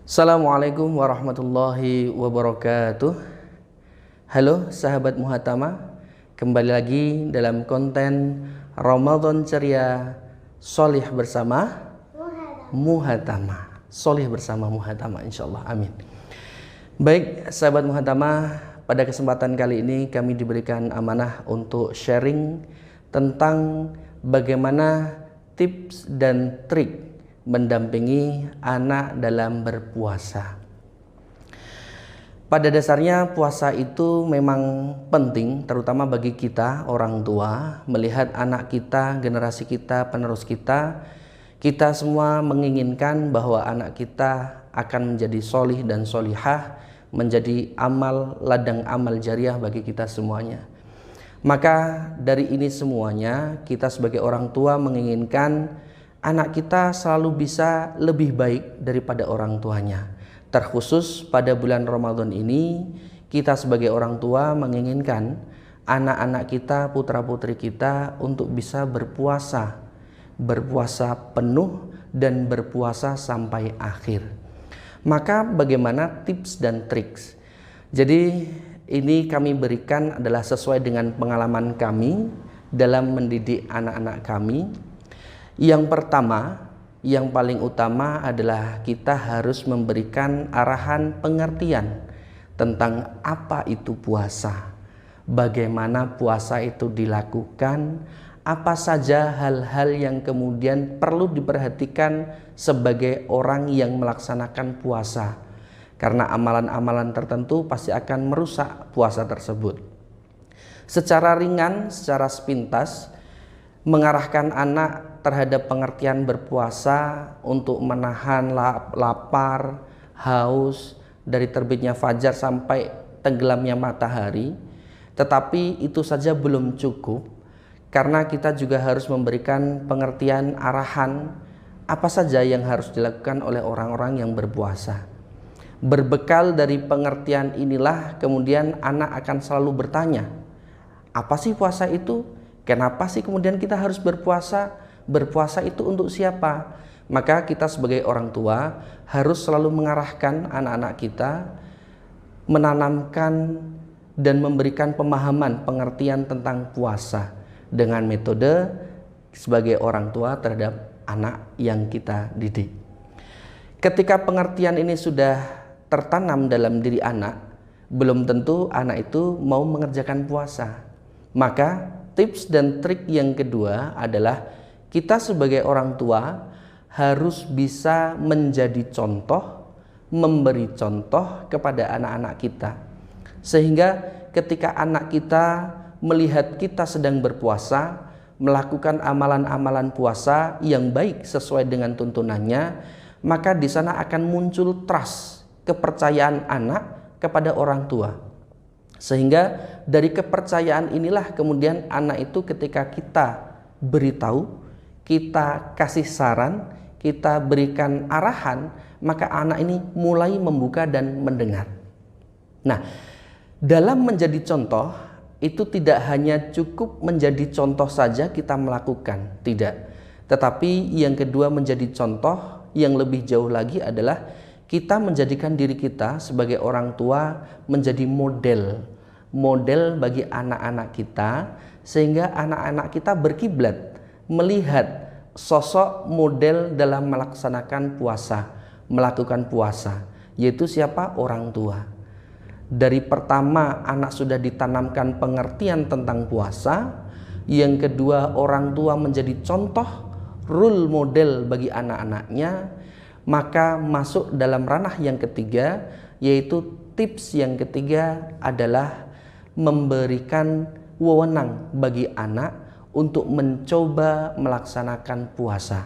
Assalamualaikum warahmatullahi wabarakatuh. Halo sahabat Muhatamah, kembali lagi dalam konten Ramadan Ceria Solih bersama Muhatamah. Solih bersama Muhatamah, insyaallah, amin. Baik sahabat Muhatamah, pada kesempatan kali ini kami diberikan amanah untuk sharing tentang bagaimana tips dan trik mendampingi anak dalam berpuasa. Pada dasarnya puasa itu memang penting, terutama bagi kita orang tua, melihat anak kita, generasi kita, penerus kita. Kita semua menginginkan bahwa anak kita akan menjadi solih dan solihah, menjadi ladang amal jariah bagi kita semuanya. Maka dari ini semuanya, kita sebagai orang tua menginginkan anak kita selalu bisa lebih baik daripada orang tuanya. Terkhusus pada bulan Ramadan ini, kita sebagai orang tua menginginkan anak-anak kita, putra-putri kita untuk bisa berpuasa penuh dan berpuasa sampai akhir. Maka bagaimana tips dan triks? Jadi ini kami berikan adalah sesuai dengan pengalaman kami dalam mendidik anak-anak kami. Yang pertama, yang paling utama adalah kita harus memberikan arahan pengertian tentang apa itu puasa, bagaimana puasa itu dilakukan, apa saja hal-hal yang kemudian perlu diperhatikan sebagai orang yang melaksanakan puasa, karena amalan-amalan tertentu pasti akan merusak puasa tersebut. Secara ringan, secara sepintas, mengarahkan anak terhadap pengertian berpuasa untuk menahan lapar, haus dari terbitnya fajar sampai tenggelamnya matahari. Tetapi itu saja belum cukup, karena kita juga harus memberikan pengertian arahan apa saja yang harus dilakukan oleh orang-orang yang berpuasa. Berbekal dari pengertian inilah kemudian anak akan selalu bertanya, apa sih puasa itu? Kenapa sih kemudian kita harus berpuasa? Berpuasa itu untuk siapa? Maka kita sebagai orang tua harus selalu mengarahkan anak-anak kita, menanamkan dan memberikan pemahaman, pengertian tentang puasa dengan metode sebagai orang tua terhadap anak yang kita didik. Ketika pengertian ini sudah tertanam dalam diri anak, belum tentu anak itu mau mengerjakan puasa. Maka tips dan trik yang kedua adalah kita sebagai orang tua harus bisa menjadi contoh, memberi contoh kepada anak-anak kita. Sehingga ketika anak kita melihat kita sedang berpuasa, melakukan amalan-amalan puasa yang baik sesuai dengan tuntunannya, maka di sana akan muncul trust, kepercayaan anak kepada orang tua. Sehingga dari kepercayaan inilah kemudian anak itu ketika kita beritahu, kita kasih saran, kita berikan arahan, maka anak ini mulai membuka dan mendengar. Nah, dalam menjadi contoh itu tidak hanya cukup menjadi contoh saja kita melakukan, tidak. Tetapi yang kedua menjadi contoh yang lebih jauh lagi adalah kita menjadikan diri kita sebagai orang tua menjadi model bagi anak-anak kita, sehingga anak-anak kita berkiblat melihat sosok model dalam melaksanakan puasa, melakukan puasa, yaitu siapa? Orang tua. Dari pertama anak sudah ditanamkan pengertian tentang puasa, yang kedua orang tua menjadi contoh, role model bagi anak-anaknya, maka masuk dalam ranah yang ketiga, yaitu tips yang ketiga adalah memberikan wewenang bagi anak untuk mencoba melaksanakan puasa.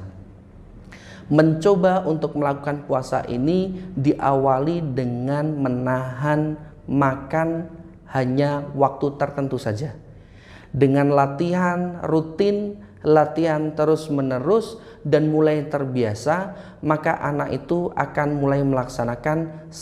Mencoba untuk melakukan puasa ini diawali dengan menahan makan hanya waktu tertentu saja. Dengan latihan rutin, latihan terus-menerus dan mulai terbiasa, maka anak itu akan mulai melaksanakan 1,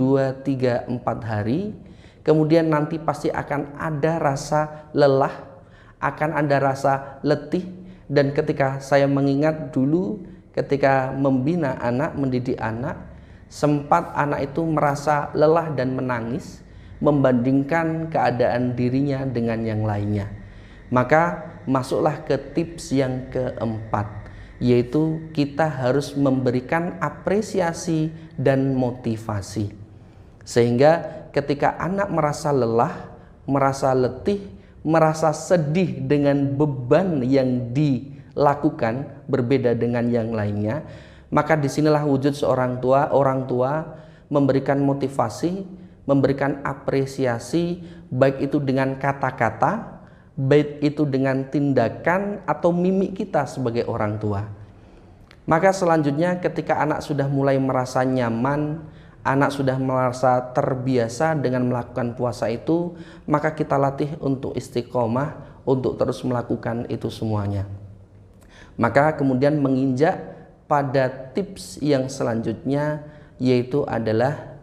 2, 3, 4 hari. Kemudian nanti pasti akan ada rasa lelah, akan ada rasa letih. Dan ketika saya mengingat dulu ketika membina anak, mendidik anak, sempat anak itu merasa lelah dan menangis membandingkan keadaan dirinya dengan yang lainnya. Maka masuklah ke tips yang keempat, yaitu kita harus memberikan apresiasi dan motivasi. Sehingga ketika anak merasa lelah, merasa letih, merasa sedih dengan beban yang dilakukan berbeda dengan yang lainnya, maka disinilah wujud seorang tua, orang tua memberikan motivasi, memberikan apresiasi, baik itu dengan kata-kata, baik itu dengan tindakan atau mimik kita sebagai orang tua. Maka selanjutnya ketika anak sudah mulai merasa nyaman, anak sudah merasa terbiasa dengan melakukan puasa itu, maka kita latih untuk istiqomah, untuk terus melakukan itu semuanya. Maka kemudian menginjak pada tips yang selanjutnya, yaitu adalah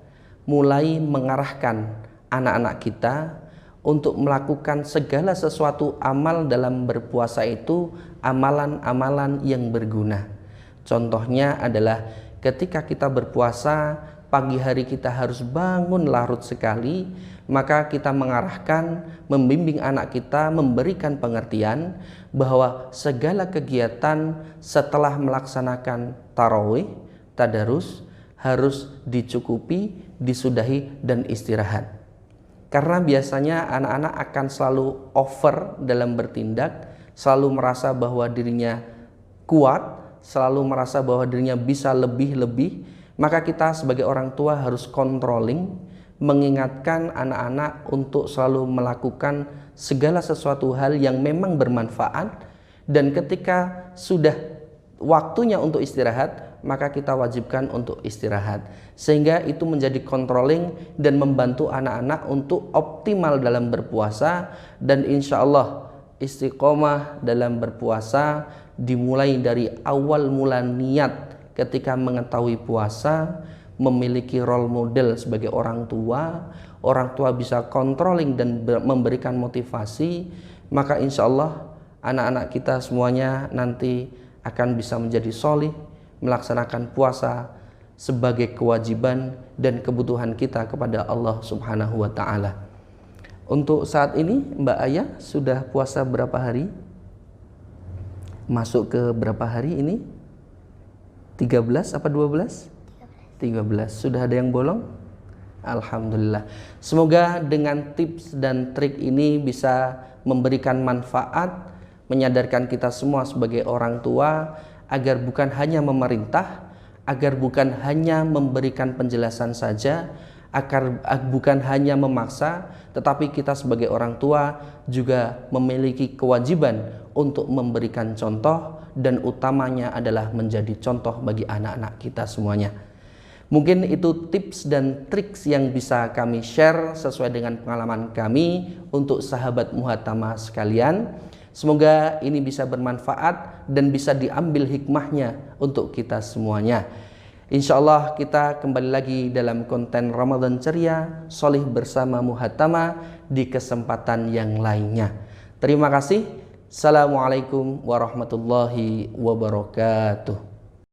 mulai mengarahkan anak-anak kita untuk melakukan segala sesuatu amal dalam berpuasa itu, amalan-amalan yang berguna. Contohnya adalah ketika kita berpuasa, pagi hari kita harus bangun larut sekali, maka kita mengarahkan, membimbing anak kita, memberikan pengertian bahwa segala kegiatan setelah melaksanakan tarawih, tadarus, harus dicukupi, disudahi, dan istirahat. Karena biasanya anak-anak akan selalu over dalam bertindak, selalu merasa bahwa dirinya kuat, selalu merasa bahwa dirinya bisa lebih-lebih. Maka kita sebagai orang tua harus controlling, mengingatkan anak-anak untuk selalu melakukan segala sesuatu hal yang memang bermanfaat, dan ketika sudah waktunya untuk istirahat, maka kita wajibkan untuk istirahat, sehingga itu menjadi controlling dan membantu anak-anak untuk optimal dalam berpuasa. Dan insya Allah istiqomah dalam berpuasa dimulai dari awal mula niat ketika mengetahui puasa, memiliki role model sebagai orang tua bisa controlling dan memberikan motivasi, maka insya Allah anak-anak kita semuanya nanti akan bisa menjadi solih, melaksanakan puasa sebagai kewajiban dan kebutuhan kita kepada Allah Subhanahu wa Ta'ala. Untuk saat ini Mbak Ayah sudah puasa berapa hari? Masuk ke berapa hari ini? 13 apa 12? 13. Sudah ada yang bolong? Alhamdulillah. Semoga dengan tips dan trik ini bisa memberikan manfaat, menyadarkan kita semua sebagai orang tua agar bukan hanya memerintah, agar bukan hanya memberikan penjelasan saja, agar bukan hanya memaksa, tetapi kita sebagai orang tua juga memiliki kewajiban untuk memberikan contoh, dan utamanya adalah menjadi contoh bagi anak-anak kita semuanya. Mungkin itu tips dan trik yang bisa kami share sesuai dengan pengalaman kami untuk sahabat Muhatamah sekalian. Semoga ini bisa bermanfaat dan bisa diambil hikmahnya untuk kita semuanya. Insya Allah kita kembali lagi dalam konten Ramadan Ceria, Solih bersama Muhatamah di kesempatan yang lainnya. Terima kasih. Assalamualaikum warahmatullahi wabarakatuh.